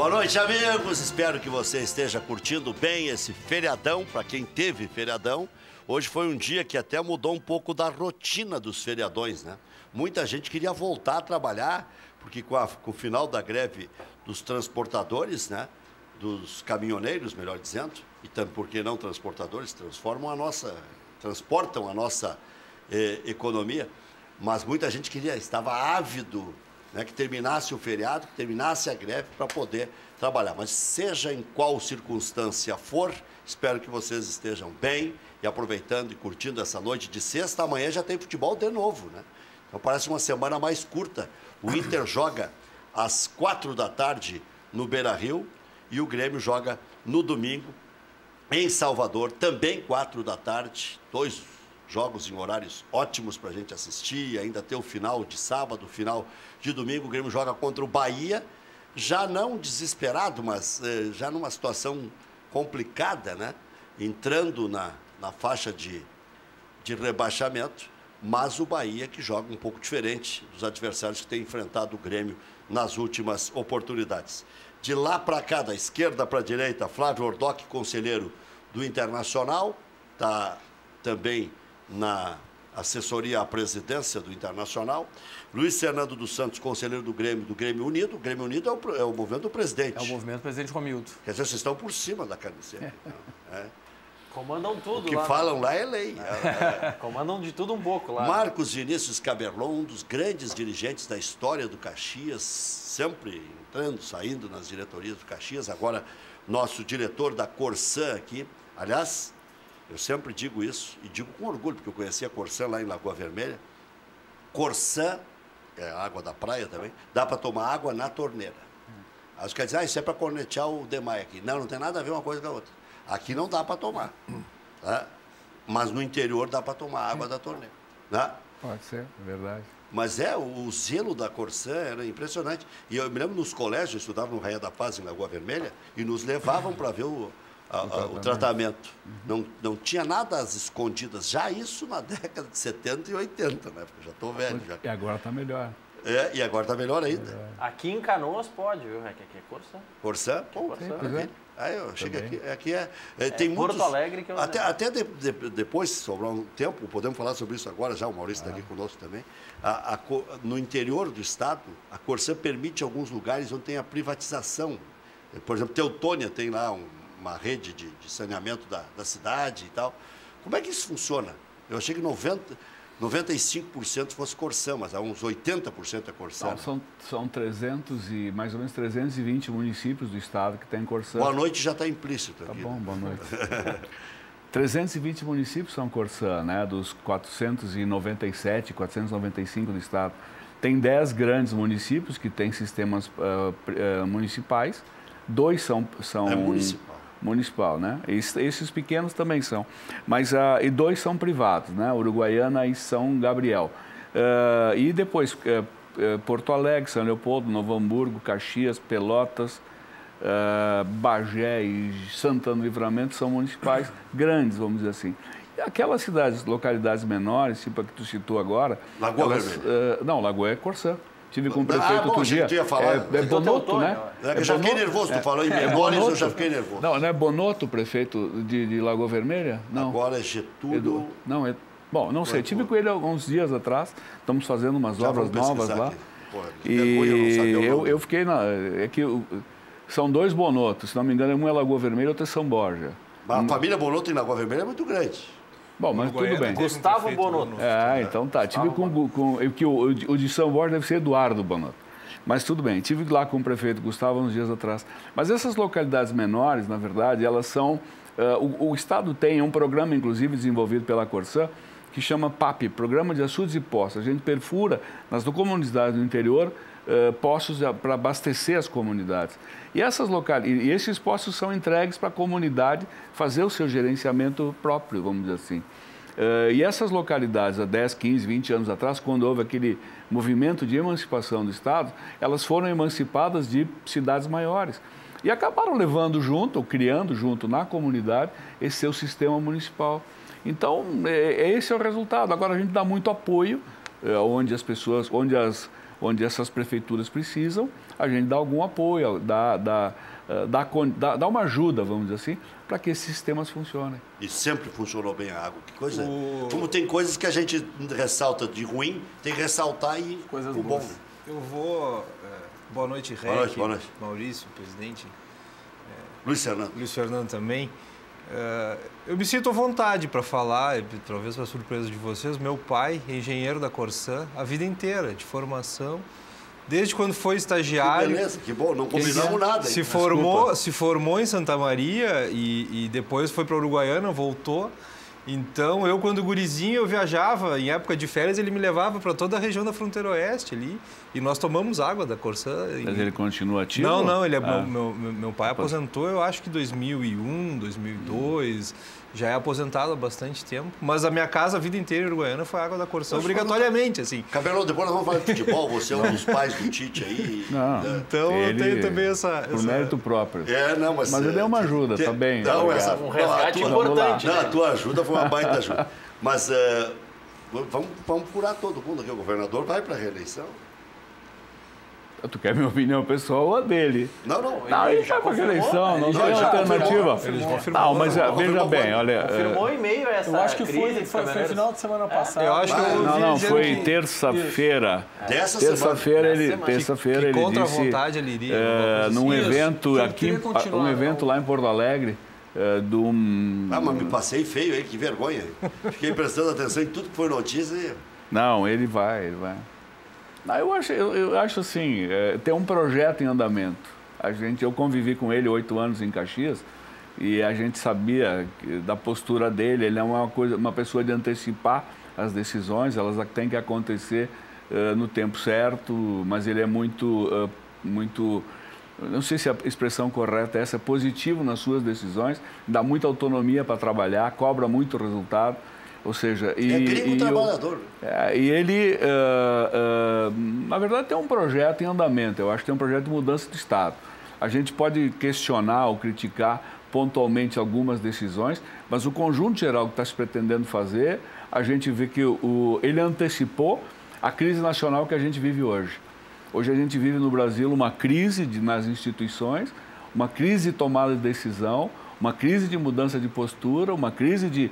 Boa noite, amigos. Espero que você esteja curtindo bem esse feriadão. Para quem teve feriadão, hoje foi um dia que até mudou um pouco da rotina dos feriadões, né? Muita gente queria voltar a trabalhar, porque com o final da greve dos transportadores, né? Dos caminhoneiros, melhor dizendo, e também, por que não transportadores, transportam a nossa economia, mas muita gente estava ávido, né, que terminasse o feriado, que terminasse a greve para poder trabalhar. Mas seja em qual circunstância for, espero que vocês estejam bem e aproveitando e curtindo essa noite de sexta. Amanhã já tem futebol de novo, né? Então parece uma semana mais curta. O Inter joga às 4 da tarde no Beira-Rio e o Grêmio joga no domingo em Salvador, também 4 da tarde, 2 jogos em horários ótimos para a gente assistir, ainda ter o final de sábado, o final de domingo. O Grêmio joga contra o Bahia, já não desesperado, mas já numa situação complicada, né? Entrando na faixa de rebaixamento, mas o Bahia que joga um pouco diferente dos adversários que tem enfrentado o Grêmio nas últimas oportunidades. De lá para cá, da esquerda para a direita, Flávio Ordoc, conselheiro do Internacional, está também na assessoria à presidência do Internacional. Luiz Fernando dos Santos, conselheiro do Grêmio Unido. O Grêmio Unido é o movimento do presidente. É o movimento do presidente Romildo. Quer dizer, vocês estão por cima da camiseta. Comandam tudo o que lá. falam lá é lei. Comandam de tudo um pouco lá. Marcos Vinícius Caberlon, um dos grandes dirigentes da história do Caxias, sempre entrando, saindo nas diretorias do Caxias, agora nosso diretor da Corsã aqui. Aliás, eu sempre digo isso, e digo com orgulho, porque eu conheci a Corsã lá em Lagoa Vermelha. Corsã, é água da praia também, dá para tomar água na torneira. Aí os caras dizem, isso é para cornetear o demais aqui. Não, não tem nada a ver uma coisa com a outra. Aqui não dá para tomar, tá? Mas no interior dá para tomar água da torneira. Tá? Pode ser, é verdade. Mas o zelo da Corsã era impressionante. E eu me lembro nos colégios, eu estudava no Raia da Paz, em Lagoa Vermelha, e nos levavam para ver o tratamento. Não tinha nada às escondidas. Já isso na década de 70 e 80, né? Porque já estou velho. E agora está melhor. E agora está melhor ainda. Aqui em Canoas pode, viu? Aqui é Corsã. Corsã? Corsã. Aí eu chego aqui. Tem Porto muitos, Alegre que eu até depois, se sobrar um tempo, podemos falar sobre isso agora já, o Maurício está aqui conosco também. No interior do estado, a Corsã permite alguns lugares onde tem a privatização. Por exemplo, Teutônia tem lá uma rede de saneamento da cidade e tal. Como é que isso funciona? Eu achei que 95% fosse Corsã, mas há uns 80% é Corsã. Não, são mais ou menos 320 municípios do estado que tem Corsã. Boa noite já está implícito aqui. Tá bom, boa noite. 320 municípios são Corsã, né? Dos 497, 495 do estado. Tem 10 grandes municípios que têm sistemas municipais. 2 são municipal, né? Esses pequenos também são. Mas, e 2 são privados, né? Uruguaiana e São Gabriel. E depois, Porto Alegre, São Leopoldo, Novo Hamburgo, Caxias, Pelotas, Bagé e Santana do Livramento são municipais grandes, vamos dizer assim. E aquelas localidades menores, tipo a que tu citou agora... Lagoa Vermelha. Não, Lagoa é Corsã. Tive com o prefeito outro dia. Tu ia falar. É Bonotto, né? Eu já fiquei nervoso, tu falou em memórias, eu já fiquei nervoso. Não é Bonotto, prefeito de Lagoa Vermelha? Não. Agora é Getúlio. Bom, não sei. Tive com ele alguns dias atrás. Estamos fazendo umas obras novas lá. E eu fiquei são 2 Bonottos, se não me engano, um é Lagoa Vermelha e outro é São Borja. A família Bonotto em Lagoa Vermelha é muito grande. Bom, mas tudo bem. Gustavo Bonotto. Então tá. Tive o de São Borja deve ser Eduardo Bonotto. Mas tudo bem. Tive lá com o prefeito Gustavo uns dias atrás. Mas essas localidades menores, na verdade, elas são... o Estado tem um programa, inclusive, desenvolvido pela Corsã, que chama PAP, Programa de Açudes e Poços. A gente perfura nas comunidades do interior poços para abastecer as comunidades. E esses poços são entregues para a comunidade fazer o seu gerenciamento próprio, vamos dizer assim. E essas localidades, há 10, 15, 20 anos atrás, quando houve aquele movimento de emancipação do Estado, elas foram emancipadas de cidades maiores. E acabaram levando junto, ou criando junto na comunidade, esse seu sistema municipal. Então, esse é o resultado. Agora, a gente dá muito apoio, onde onde essas prefeituras precisam, a gente dá algum apoio, dá uma ajuda, vamos dizer assim, para que esses sistemas funcionem. E sempre funcionou bem a água. Que coisa. Como tem coisas que a gente ressalta de ruim, tem que ressaltar e coisas o bom. boas. Eu vou... boa noite, Rec. Boa noite. Maurício, presidente. Luiz Fernando. Luiz Fernando também. Eu me sinto à vontade para falar, talvez para surpresa de vocês. Meu pai é engenheiro da Corsã a vida inteira, de formação. Desde quando foi estagiário. Que beleza, que bom, não combinamos nada. Se formou em Santa Maria e depois foi para Uruguaiana, voltou. Então, eu quando gurizinho, eu viajava, em época de férias, ele me levava para toda a região da fronteira oeste ali. E nós tomamos água da Corsã. Mas ele continua ativo? Não, ele meu pai aposentou, eu acho que em 2001, 2002... Já é aposentado há bastante tempo, mas a minha casa a vida inteira em Uruguaiana foi água da Corsã, obrigatoriamente, assim. Cabelão, depois nós vamos falar de futebol, você é um dos pais do Tite aí. Não, então eu tenho também essa... Por mérito próprio. Mas ele deu uma ajuda, tá bem. Não, um resgate importante. Não, a tua ajuda foi uma baita ajuda. Mas vamos furar todo mundo aqui, o governador vai para a reeleição. Tu quer minha opinião pessoal ou a dele? Não. Não, ele já foi para a eleição, não tem alternativa. Não, mas veja bem, olha... Confirmou em meio a essa crise. Eu acho que foi final de semana passada. Eu acho que Não, foi terça-feira. Terça-feira ele disse... Contra a vontade ele iria. Num evento aqui, um evento lá em Porto Alegre, mas me passei feio aí, que vergonha. Fiquei prestando atenção em tudo que foi notícia e... Não, ele vai. Não, eu acho assim, tem um projeto em andamento. Eu convivi com ele 8 anos em Caxias e a gente sabia da postura dele. Ele é uma pessoa de antecipar as decisões, elas têm que acontecer no tempo certo, mas ele é muito, não sei se a expressão correta é essa, positivo nas suas decisões, dá muita autonomia para trabalhar, cobra muito resultado. Ou seja, trabalhador. E ele, na verdade, tem um projeto em andamento. Eu acho que tem um projeto de mudança do Estado. A gente pode questionar ou criticar pontualmente algumas decisões, mas o conjunto geral que está se pretendendo fazer, a gente vê que ele antecipou a crise nacional que a gente vive hoje. Hoje a gente vive no Brasil uma crise nas instituições, uma crise de tomada de decisão, uma crise de mudança de postura, uma crise de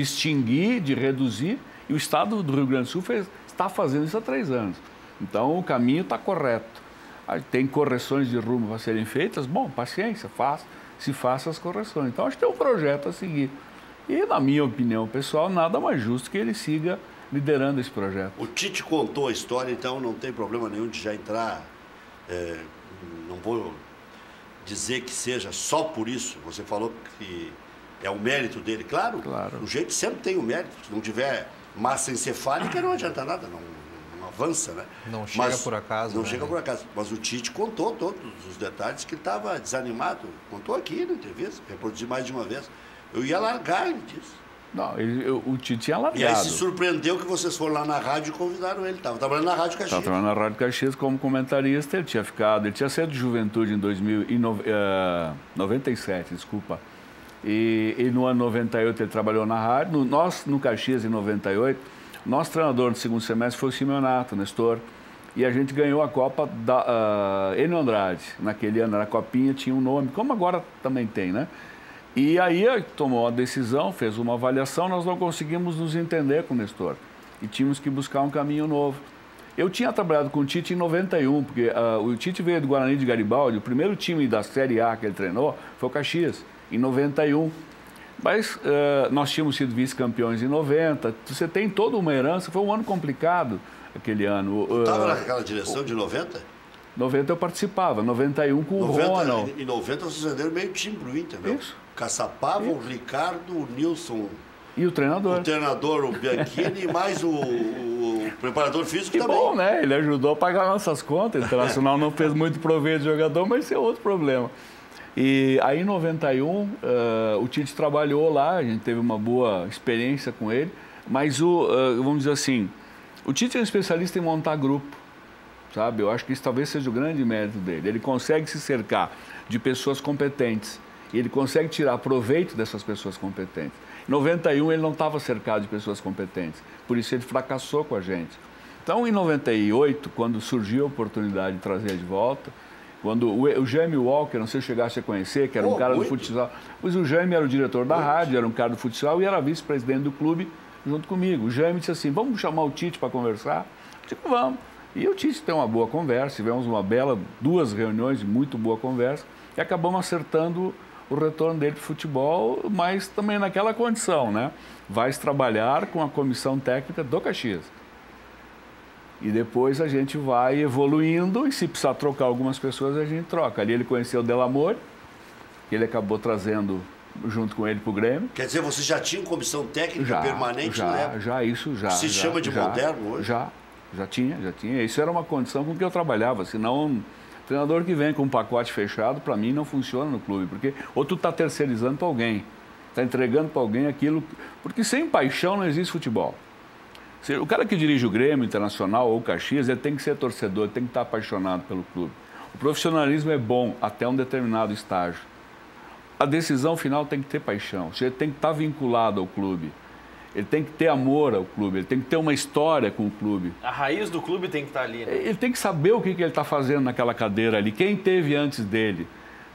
extinguir, de reduzir, e o Estado do Rio Grande do Sul está fazendo isso há 3 anos. Então, o caminho está correto. Tem correções de rumo a serem feitas, bom, paciência, se faça as correções. Então, acho que tem um projeto a seguir. E, na minha opinião pessoal, nada mais justo que ele siga liderando esse projeto. O Tite contou a história, então não tem problema nenhum de já entrar, não vou... dizer que seja só por isso, você falou que é o mérito dele, claro. O jeito sempre tem o mérito, se não tiver massa encefálica não adianta nada, não avança, né? Não chega por acaso. Não chega por acaso, mas o Tite contou todos os detalhes que ele estava desanimado, contou aqui na entrevista, reproduzi mais de uma vez. Eu ia largar, ele disse. Não, o Tite tinha largado. E aí se surpreendeu que vocês foram lá na rádio e convidaram ele. Estava trabalhando na Rádio Caxias. Estava trabalhando na Rádio Caxias como comentarista. Ele tinha saído de Juventude em 97, desculpa. E no ano 98 ele trabalhou na rádio. Nós, no Caxias, em 98, nosso treinador no segundo semestre foi o Simeonato, Nestor. E a gente ganhou a Copa da Enio Andrade. Naquele ano, a Copinha tinha um nome, como agora também tem, né? E aí tomou a decisão, fez uma avaliação, nós não conseguimos nos entender com o Nestor. E tínhamos que buscar um caminho novo. Eu tinha trabalhado com o Tite em 91, porque o Tite veio do Guarani de Garibaldi, o primeiro time da Série A que ele treinou foi o Caxias, em 91. Mas nós tínhamos sido vice-campeões em 90, você tem toda uma herança, foi um ano complicado aquele ano. Estava naquela direção de 90? 90 eu participava, 91 com o Ronald. Em 90 vocês venderam meio time pro Inter, né? Isso. Caçapava, o Ricardo, o Nilson. E o treinador. O treinador, o Bianchini, e mais o preparador físico que também. Bom, né? Ele ajudou a pagar nossas contas. O Internacional não fez muito proveito de jogador, mas isso é outro problema. E aí em 91, o Tite trabalhou lá, a gente teve uma boa experiência com ele, mas vamos dizer assim, o Tite é um especialista em montar grupo, sabe? Eu acho que isso talvez seja o grande mérito dele. Ele consegue se cercar de pessoas competentes e ele consegue tirar proveito dessas pessoas competentes. Em 91 ele não estava cercado de pessoas competentes, por isso ele fracassou com a gente. Então, em 98, quando surgiu a oportunidade de trazer de volta, quando o Jaime Walker, não sei se chegasse a conhecer, que era um cara do futsal, pois o Jaime era o diretor da rádio, era um cara do futsal e era vice-presidente do clube junto comigo. O Jaime disse assim, vamos chamar o Tite para conversar? Eu disse, vamos. E o Tite tem uma boa conversa, tivemos duas reuniões de muito boa conversa e acabamos acertando o retorno dele para o futebol, mas também naquela condição, né? Vai trabalhar com a comissão técnica do Caxias. E depois a gente vai evoluindo e se precisar trocar algumas pessoas, a gente troca. Ali ele conheceu o Delamore, que ele acabou trazendo junto com ele para o Grêmio. Quer dizer, você já tinha comissão técnica permanente na época? Já. Se chama de moderno hoje? Já tinha. Isso era uma condição com que eu trabalhava, senão... Treinador que vem com um pacote fechado, para mim, não funciona no clube, porque ou tu está terceirizando para alguém, está entregando para alguém aquilo... Porque sem paixão não existe futebol. O cara que dirige o Grêmio Internacional ou o Caxias, ele tem que ser torcedor, ele tem que estar apaixonado pelo clube. O profissionalismo é bom até um determinado estágio. A decisão final tem que ter paixão, ele tem que estar vinculado ao clube. Ele tem que ter amor ao clube, ele tem que ter uma história com o clube. A raiz do clube tem que estar ali, né? Ele tem que saber o que ele está fazendo naquela cadeira ali, quem teve antes dele.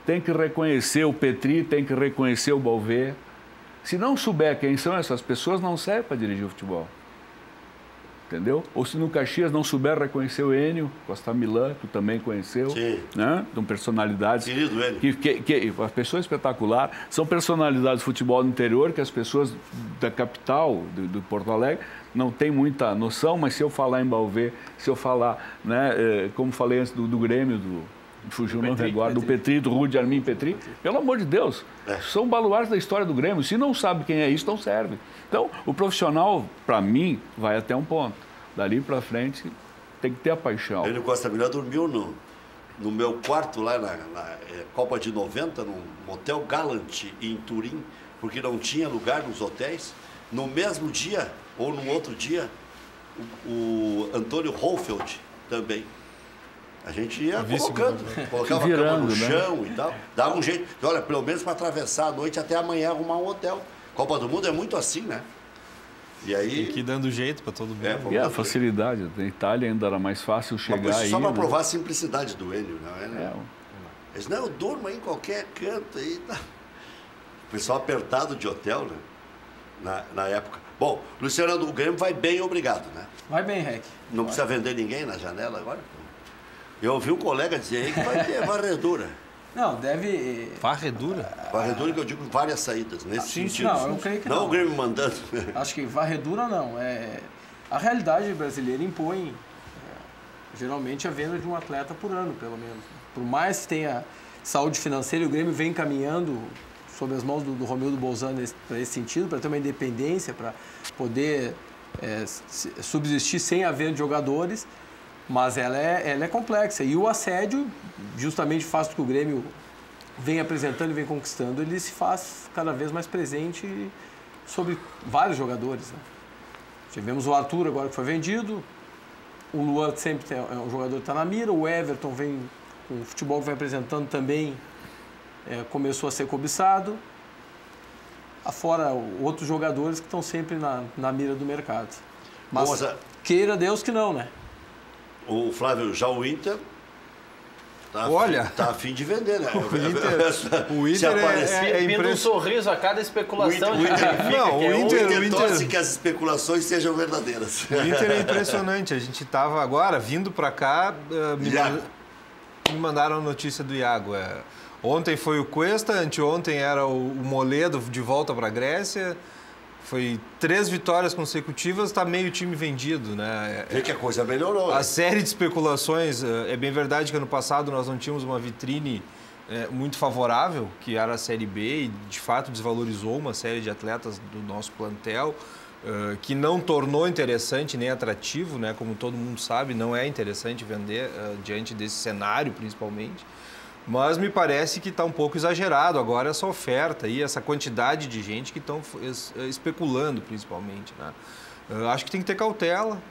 Tem que reconhecer o Petri, tem que reconhecer o Balvê. Se não souber quem são essas pessoas, não serve para dirigir o futebol. Entendeu? Ou se no Caxias não souber reconhecer o Enio Costa Milan, que tu também conheceu. Sim. Né? São personalidades. Querido Enio. A pessoa espetacular. São personalidades de futebol no interior que as pessoas da capital, do Porto Alegre, não têm muita noção, mas se eu falar em Balvê, se eu falar, né, como falei antes do Grêmio, fugiu o nome agora, do Petri, do Rudi Armin Petri, pelo amor de Deus, são baluartes da história do Grêmio. Se não sabe quem é isso, não serve. Então, o profissional, para mim, vai até um ponto. Dali para frente, tem que ter a paixão. Enio Costa Milan dormiu no meu quarto lá na Copa de 90, num hotel Gallant em Turim, porque não tinha lugar nos hotéis. No mesmo dia, ou no outro dia, o Antônio Hohlfeld também. A gente ia colocando, colocava a cama no chão e tal, dava um jeito. Olha, pelo menos para atravessar a noite até amanhã arrumar um hotel. Copa do Mundo é muito assim, né? E aí... Tem que ir dando jeito para todo mundo. E a facilidade. Na Itália ainda era mais fácil chegar aí. Só para provar a simplicidade do Enio, não é? Né? Eles, não, eu durmo aí em qualquer canto aí. Tá. O pessoal apertado de hotel, né? Na época. Bom, Luciano, o Grêmio vai bem, obrigado, né? Vai bem, Rec. Não precisa vender ninguém na janela agora? Eu ouvi um colega dizer aí que vai ter varredura. Não, deve... Varredura? Varredura que eu digo várias saídas, nesse sentido. Não, eu creio que não. Não o Grêmio mandando. Acho que varredura não. A realidade brasileira impõe, geralmente, a venda de um atleta por ano, pelo menos. Por mais que tenha saúde financeira, o Grêmio vem caminhando sob as mãos do Romildo Bolzan para esse sentido, para ter uma independência, para poder subsistir sem a venda de jogadores. Mas ela é complexa. E o assédio, justamente faz com que o Grêmio vem apresentando e vem conquistando, ele se faz cada vez mais presente sobre vários jogadores. Né? Tivemos o Arthur agora que foi vendido, o Luan sempre é um jogador que está na mira, o Everton vem com o futebol que vem apresentando também, começou a ser cobiçado. Afora outros jogadores que estão sempre na mira do mercado. Mas queira Deus que não, né? O Flávio, já o Inter tá a fim de vender, né? O Inter é pinta um sorriso a cada especulação. O Inter torce que as especulações sejam verdadeiras. O Inter é impressionante. A gente estava agora, vindo para cá, me mandaram a notícia do Iago. Ontem foi o Cuesta, anteontem era o Moledo de volta para a Grécia. Foi 3 vitórias consecutivas, está meio time vendido, né? Vê que a coisa melhorou. A série de especulações, é bem verdade que ano passado nós não tínhamos uma vitrine muito favorável, que era a Série B, e de fato desvalorizou uma série de atletas do nosso plantel, que não tornou interessante nem atrativo, né? Como todo mundo sabe, não é interessante vender diante desse cenário, principalmente. Mas me parece que está um pouco exagerado agora essa oferta e essa quantidade de gente que estão especulando, principalmente. Né? Acho que tem que ter cautela.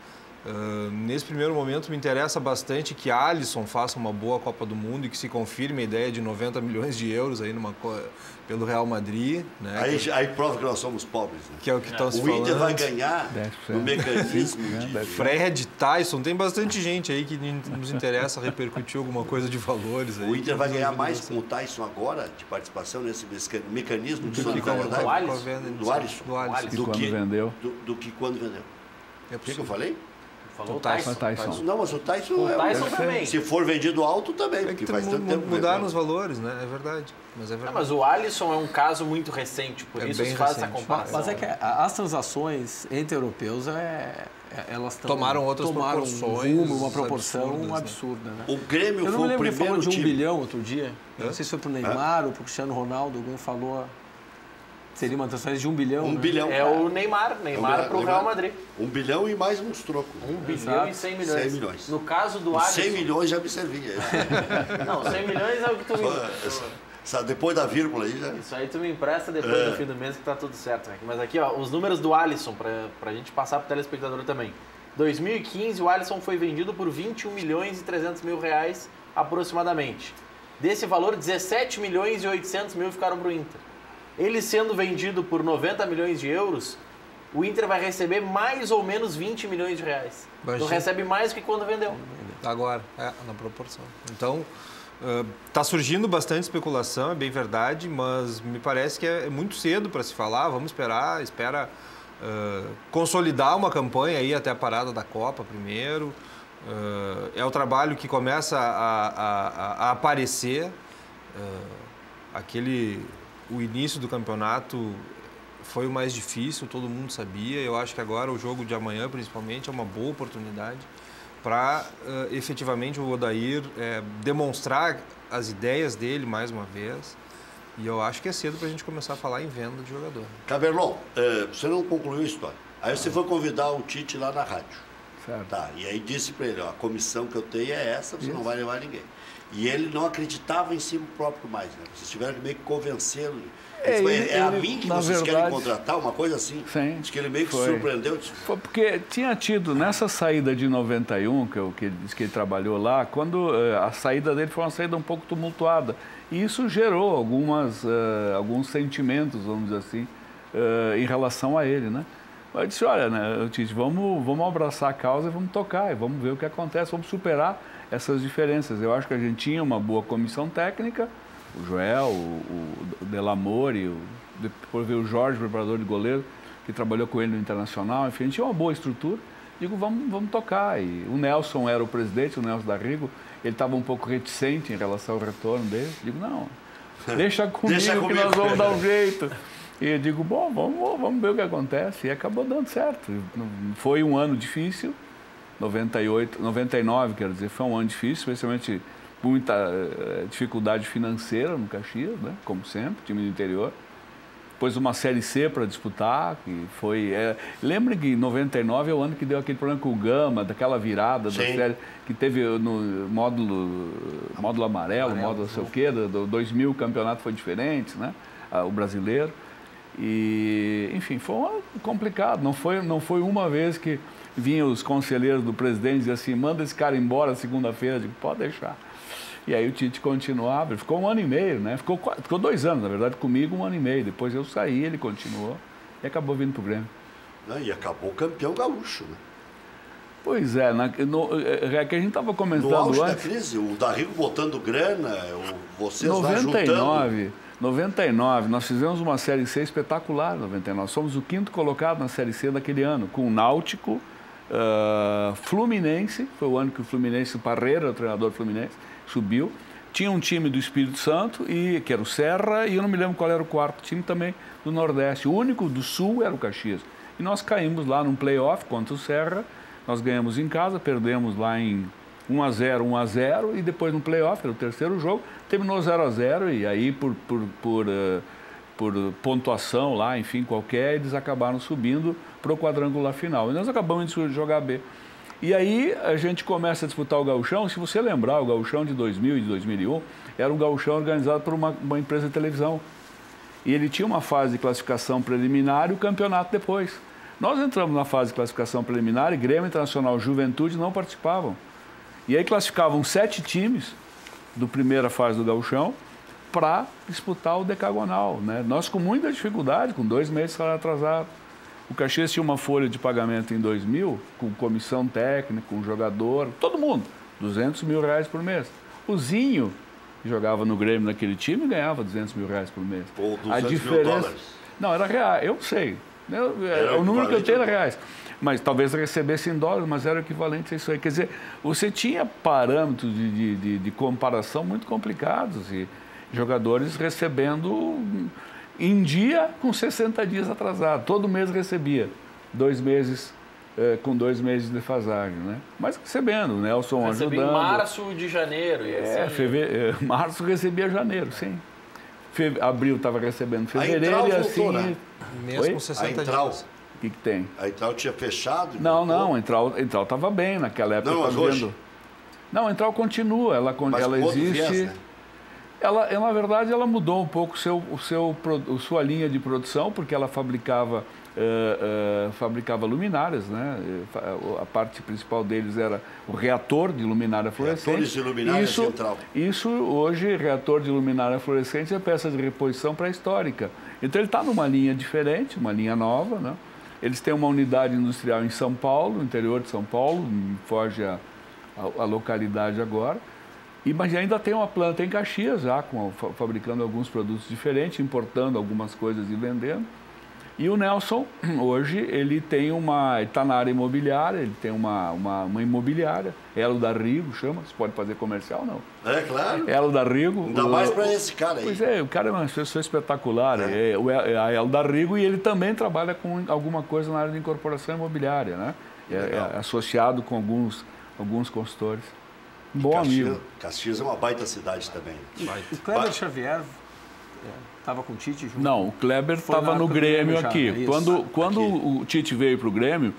Nesse primeiro momento me interessa bastante que Alisson faça uma boa Copa do Mundo e que se confirme a ideia de 90 milhões de euros aí pelo Real Madrid. Né? Aí prova que nós somos pobres. Né? Que é o que estão se falando. O Inter vai ganhar 10%. no mecanismo de... Fred, Tyson, tem bastante gente aí que nos interessa repercutir alguma coisa de valores. Aí, o Inter vai ganhar mais com o Tyson agora de participação nesse mecanismo de solidariedade do Alisson. Do que quando vendeu. É o que eu falei? Falou o Tyson. Não, mas o Tyson, o Tyson também. Se for vendido alto, também. É que faz tanto tempo mudaram os valores, né? É verdade. Mas é verdade. Mas o Alisson é um caso muito recente, por isso se faz essa comparação. Mas é que as transações entre europeus, elas tomaram outras proporções. Uma proporção absurda. Né? O Grêmio eu não foi me lembro o primeiro de 1 time. bilhão outro dia. Não sei se foi para o Neymar ou para o Cristiano Ronaldo. Alguém falou... Seria uma transferência de 1 bilhão. 1 bilhão. É o Neymar para o Real Madrid. 1 bilhão e mais uns trocos. 1 bilhão e 100 milhões. 100 milhões. No caso do Alisson... 100 milhões já me servia. Não, 100 milhões é o que tu me... Depois da vírgula aí já... Isso aí tu me empresta depois do fim do mês que tá tudo certo. Né? Mas aqui, ó, os números do Alisson, pra gente passar pro telespectador também. 2015, o Alisson foi vendido por 21 milhões e 300 mil reais aproximadamente. Desse valor, 17 milhões e 800 mil ficaram pro Inter. Ele sendo vendido por 90 milhões de euros, o Inter vai receber mais ou menos 20 milhões de reais. Então recebe mais do que quando vendeu. Agora, na proporção. Então, está surgindo bastante especulação, é bem verdade, mas me parece que é muito cedo para se falar. Vamos espera consolidar uma campanha aí até a parada da Copa primeiro. É o trabalho que começa a aparecer. O início do campeonato foi o mais difícil, todo mundo sabia. Eu acho que agora o jogo de amanhã, principalmente, é uma boa oportunidade para efetivamente o Odair demonstrar as ideias dele mais uma vez. E eu acho que é cedo para a gente começar a falar em venda de jogador. Caberlon, você não concluiu a história. Aí você foi convidar o Tite lá na rádio. Certo. Tá, e aí disse para ele, ó, a comissão que eu tenho é essa, você não vai levar ninguém. E ele não acreditava em si próprio mais, né? Vocês tiveram que meio que convencê-lo. A mim que vocês querem contratar, uma coisa assim. Sim, diz que ele meio que se surpreendeu. Foi porque tinha tido, nessa saída de 91, que ele disse que ele trabalhou lá, quando a saída dele foi uma saída um pouco tumultuada. E isso gerou alguns sentimentos, vamos dizer assim, em relação a ele, né? Eu disse, olha, né, Tite, vamos abraçar a causa e vamos tocar, e vamos ver o que acontece, vamos superar essas diferenças. Eu acho que a gente tinha uma boa comissão técnica, o Joel, o Delamore, depois veio o Jorge, preparador de goleiro, que trabalhou com ele no Internacional, enfim, a gente tinha uma boa estrutura. Digo, vamos tocar. E o Nelson era o presidente, o Nelson da Rigo, ele estava um pouco reticente em relação ao retorno dele. Digo, não, deixa comigo que nós vamos dar um jeito. E eu digo, bom, vamos ver o que acontece. E acabou dando certo. Foi um ano difícil, 99, quero dizer, foi um ano difícil, especialmente muita dificuldade financeira no Caxias, né? Como sempre, time do interior. Depois uma Série C para disputar, que foi... Lembre que 99 é o ano que deu aquele problema com o Gama, daquela virada da série, que teve no módulo amarelo, módulo não sei o quê, do 2000 o campeonato foi diferente, né? O brasileiro. E, enfim, foi um ano complicado. Não foi uma vez que vinham os conselheiros do presidente e diziam assim, manda esse cara embora segunda-feira. Eu digo, pode deixar. E aí o Tite continuava, ele ficou um ano e meio, né? Ficou 2 anos, na verdade, comigo 1 ano e meio. Depois eu saí, ele continuou e acabou vindo para o Grêmio. E acabou campeão gaúcho, né? Pois é, que a gente estava comentando no auge antes. Da crise, o Darrigo botando grana, vocês lá juntando... 99, nós fizemos uma Série C espetacular, 99. Somos o 5º colocado na Série C daquele ano, com o Náutico, Fluminense, foi o ano que o Fluminense, o Parreira, o treinador Fluminense, subiu. Tinha um time do Espírito Santo, que era o Serra, e eu não me lembro qual era o 4º time também do Nordeste. O único do Sul era o Caxias. E nós caímos lá num play-off contra o Serra, nós ganhamos em casa, perdemos lá em 1-0, e depois no play-off, era o 3º jogo, terminou 0-0, e aí por pontuação lá, enfim, qualquer, eles acabaram subindo para o quadrangular final. E nós acabamos de jogar B. E aí a gente começa a disputar o gauchão. Se você lembrar, o gauchão de 2000 e de 2001 era um gauchão organizado por uma empresa de televisão. E ele tinha uma fase de classificação preliminar e o campeonato depois. Nós entramos na fase de classificação preliminar e Grêmio, Internacional, Juventude não participavam. E aí classificavam 7 times do primeira fase do Gauchão para disputar o decagonal, né? Nós com muita dificuldade, com 2 meses de salário atrasado. O Caxias tinha uma folha de pagamento em 2000, com comissão técnica, com jogador, todo mundo, R$200 mil por mês. O Zinho, que jogava no Grêmio naquele time, ganhava R$200 mil por mês. Ou 200 mil dólares. Não, era reais, eu sei. O número que eu tenho era reais. Mas talvez recebesse em dólares, mas era equivalente a isso aí. Quer dizer, você tinha parâmetros de comparação muito complicados e jogadores recebendo em dia com 60 dias atrasado. Todo mês recebia 2 meses, com 2 meses de defasagem, né? Mas recebendo, o Nelson ajudando. Em março de janeiro. E assim... março recebia janeiro, sim. Abril estava recebendo fevereiro e assim... Voltou, né? Mês com 60 dias. O que tem? A Intral tinha fechado? Não, a Intral estava bem naquela época. Não, mas hoje? Não, a Intral continua, ela existe... Viés, né? Ela, na verdade, ela mudou um pouco sua linha de produção, porque ela fabricava luminárias, né? A parte principal deles era o reator de luminária fluorescente. Reatores de luminária central. Isso, hoje, reator de luminária fluorescente é peça de reposição pré-histórica. Então, ele está numa linha diferente, uma linha nova, né? Eles têm uma unidade industrial em São Paulo, no interior de São Paulo, foge a localidade agora. Mas ainda tem uma planta em Caxias, já fabricando alguns produtos diferentes, importando algumas coisas e vendendo. E o Nelson, hoje, ele está na área imobiliária, ele tem uma imobiliária, Elo da Rigo, chama, você pode fazer comercial, não? É, claro. Elo da Rigo. Ainda mais para esse cara aí. Pois é, o cara é uma pessoa espetacular, é a Elo da Rigo, e ele também trabalha com alguma coisa na área de incorporação imobiliária, né? É associado com alguns consultores. Bom amigo. Caxias é uma baita cidade também. O Kleber Xavier estava com o Tite junto? Não, o Kleber estava no Grêmio aqui. Né? Quando o Tite veio para o Grêmio,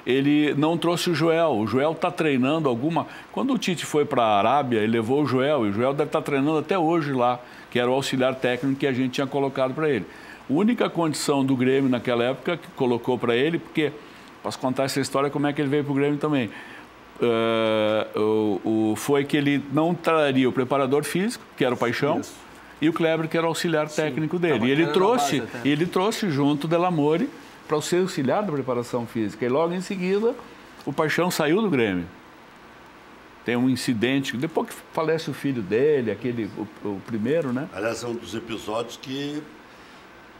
ele não trouxe o Joel. O Joel está treinando alguma... Quando o Tite foi para a Arábia, ele levou o Joel. E o Joel deve estar treinando até hoje lá, que era o auxiliar técnico que a gente tinha colocado para ele. A única condição do Grêmio naquela época que colocou para ele, porque, posso contar essa história, como é que ele veio para o Grêmio também. Foi que ele não traria o preparador físico, que era o Paixão, isso, e o Kleber, que era o auxiliar técnico dele. E ele trouxe junto o Delamore para ser auxiliar da preparação física. E logo em seguida, o Paixão saiu do Grêmio. Tem um incidente, depois que falece o filho dele, o primeiro, né? Aliás, é um dos episódios que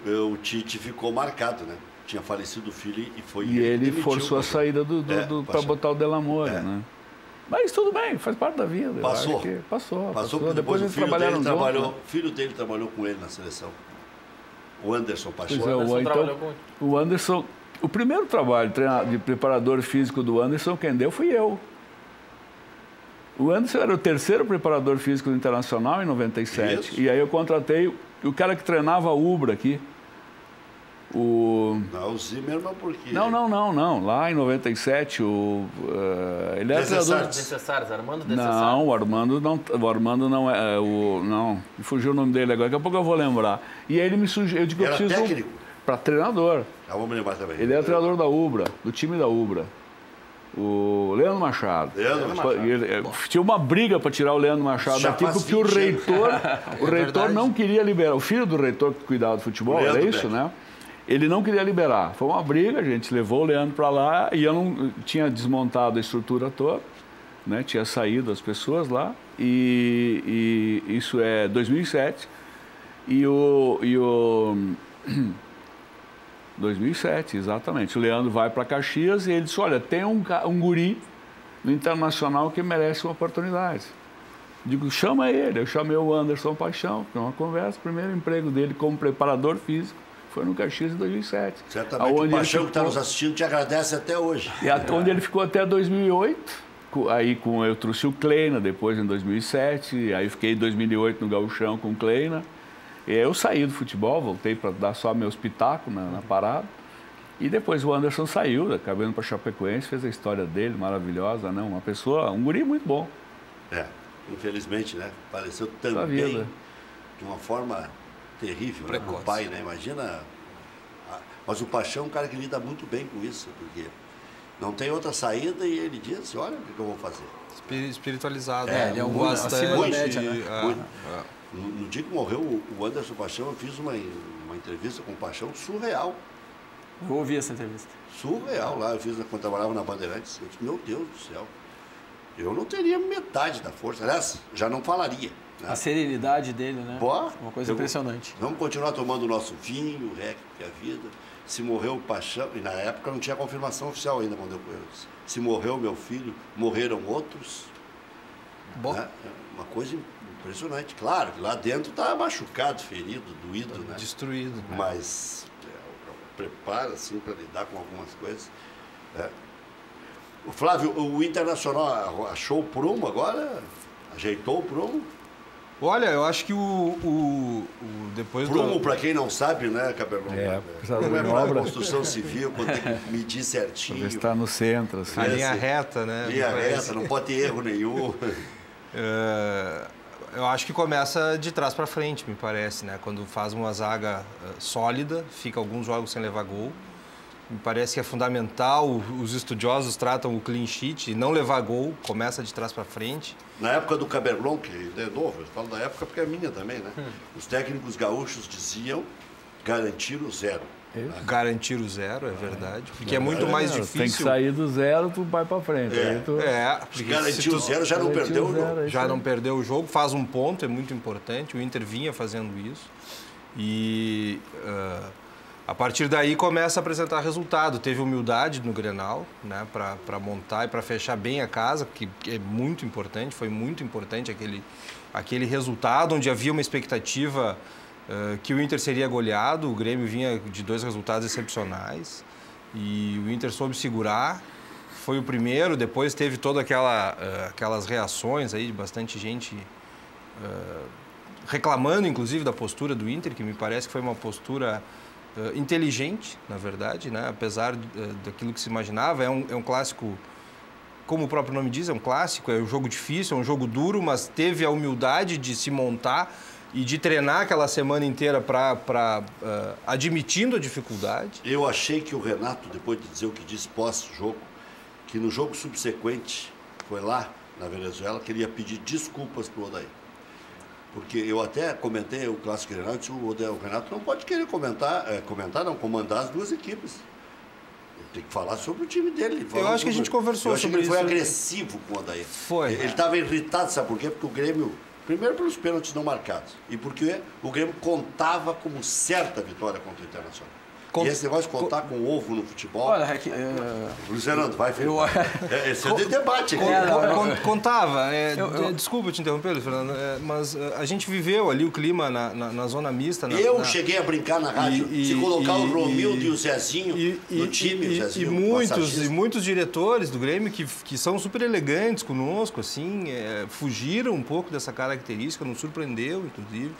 o Tite ficou marcado, né? Tinha falecido o filho e foi... E ele forçou a saída para botar o Delamore, né? Mas tudo bem, faz parte da vida. Passou. Passou. Depois eles trabalharam juntos. O filho dele trabalhou com ele na seleção. O Anderson Paixão. O Anderson, o primeiro trabalho de preparador físico do Anderson, quem deu fui eu. O Anderson era o terceiro preparador físico do Internacional em 97. Isso. E aí eu contratei o cara que treinava a Ubra aqui. Não, o Zimmermann por quê? Não. Lá em 97, ele era treinador... Armando Descessares. Não, o Armando não é... Não, me fugiu o nome dele agora, daqui a pouco eu vou lembrar. E aí ele me sugeriu... Eu era técnico? Para treinador. Vamos lembrar também. Ele era treinador da Ubra, do time da Ubra. O Leandro Machado. Tinha uma briga para tirar o Leandro Machado daqui, porque o reitor não queria liberar. O filho do reitor que cuidava do futebol, era isso, né? Ele não queria liberar. Foi uma briga, a gente levou o Leandro para lá e eu não tinha desmontado a estrutura toda, né? Tinha saído as pessoas lá e isso é 2007 e o 2007, exatamente. O Leandro vai para Caxias e ele disse, olha, tem um guri no Internacional que merece uma oportunidade. Digo, chama ele. Eu chamei o Anderson Paixão, foi uma conversa, o primeiro emprego dele como preparador físico. Foi no Caxias em 2007. Certamente o Paixão que está nos assistindo te agradece até hoje. E onde ele ficou até 2008. Aí eu trouxe o Kleina depois em 2007. Aí fiquei em 2008 no Gauchão com o Kleina. E eu saí do futebol, voltei para dar só meus pitacos na parada. E depois o Anderson saiu, acabou indo para Chapecoense, fez a história dele, maravilhosa, né? Uma pessoa, um guri muito bom. Infelizmente, né? Faleceu também de uma forma... terrível, né? O pai, né? Imagina Mas o Paixão é um cara que lida muito bem com isso, porque não tem outra saída e ele diz, olha o que eu vou fazer. Espiritualizado. Ele é um acima da média, né? No dia que morreu o Anderson Paixão, eu fiz uma entrevista com o Paixão surreal. Eu ouvi essa entrevista. Surreal lá, eu fiz quando trabalhava na Bandeirantes. Eu disse, meu Deus do céu, eu não teria metade da força. Aliás, já não falaria. Né? A serenidade dele, né? Pô, uma coisa impressionante. Vamos continuar tomando o nosso vinho, o REC, que é a vida. Se morreu o Paixão, e na época não tinha confirmação oficial ainda quando eu conheci. Se morreu meu filho, morreram outros. Bom. Né? É uma coisa impressionante. Claro que lá dentro está machucado, ferido, doído, né? Destruído. Né? Mas prepara assim para lidar com algumas coisas. O Flávio, o Internacional achou o prumo agora? Ajeitou o prumo? Olha, eu acho que depois prumo, para quem não sabe, né, Cabelão? Prumo é para construção civil, quando tem que medir certinho. Está no centro, assim. A linha reta, né? Linha reta, não pode ter erro nenhum. Eu acho que começa de trás para frente, me parece, né? Quando faz uma zaga sólida, fica alguns jogos sem levar gol. Me parece que é fundamental, os estudiosos tratam o clean sheet e não levar gol, começa de trás para frente. Na época do Caberlon, que é novo, eu falo da época porque é minha também, né? Os técnicos gaúchos diziam garantir o zero. Garantir o zero, é verdade, porque é muito mais difícil. Tem que sair do zero, tu vai para frente. Garantir o zero, já não perdeu o jogo. Já não perdeu o jogo, faz um ponto, é muito importante. O Inter vinha fazendo isso. E a partir daí começa a apresentar resultado. Teve humildade no Grenal, né, para montar e para fechar bem a casa, que é muito importante. Foi muito importante aquele resultado, onde havia uma expectativa que o Inter seria goleado. O Grêmio vinha de 2 resultados excepcionais e o Inter soube segurar. Foi o primeiro, depois teve todas aquelas reações aí de bastante gente reclamando, inclusive, da postura do Inter, que me parece que foi uma postura inteligente, na verdade, né? Apesar daquilo que se imaginava. É um clássico, como o próprio nome diz, é um clássico, é um jogo difícil, é um jogo duro, mas teve a humildade de se montar e de treinar aquela semana inteira admitindo a dificuldade. Eu achei que o Renato, depois de dizer o que disse pós-jogo, que no jogo subsequente, foi lá na Venezuela, queria pedir desculpas para o Odair. Porque eu até comentei o Clássico Grenal, disse o Renato não pode querer comandar as duas equipes. Ele tem que falar sobre o time dele. Eu acho que a gente conversou sobre isso. Ele foi agressivo com o Odair. Foi. Ele estava irritado, sabe por quê? Porque o Grêmio, primeiro pelos pênaltis não marcados, e porque o Grêmio contava como certa vitória contra o Internacional. E esse negócio de contar com ovo no futebol... Olha, Luiz Fernando, vai, filho. Esse é de debate aqui. Contava. Desculpa te interromper, Luiz Fernando, mas a gente viveu ali o clima na zona mista. Cheguei a brincar na rádio, se colocar o Romildo e o Zezinho no time. O Zezinho, e muitos diretores do Grêmio que são super elegantes conosco, assim, fugiram um pouco dessa característica, nos surpreendeu, inclusive.